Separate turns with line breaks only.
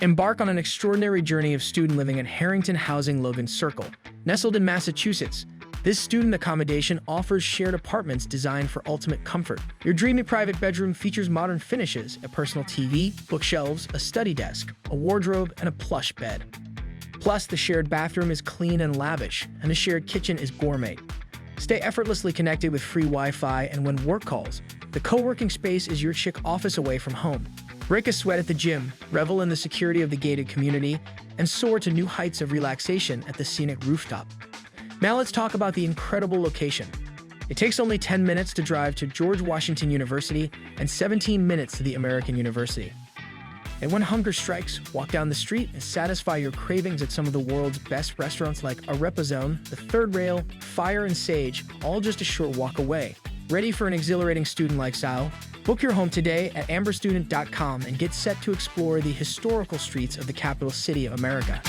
Embark on an extraordinary journey of student living at Harrington Housing Logan Circle. Nestled in Massachusetts, this student accommodation offers shared apartments designed for ultimate comfort. Your dreamy private bedroom features modern finishes, a personal TV, bookshelves, a study desk, a wardrobe, and a plush bed. Plus, the shared bathroom is clean and lavish, and the shared kitchen is gourmet. Stay effortlessly connected with free Wi-Fi, and when work calls, the co-working space is your chic office away from home. Break a sweat at the gym, revel in the security of the gated community, and soar to new heights of relaxation at the scenic rooftop. Now let's talk about the incredible location. It takes only 10 minutes to drive to George Washington University and 17 minutes to the American University. And when hunger strikes, walk down the street and satisfy your cravings at some of the world's best restaurants like Arepa Zone, The Third Rail, Fire and Sage, all just a short walk away. Ready for an exhilarating student lifestyle? Book your home today at amberstudent.com and get set to explore the historical streets of the capital city of America.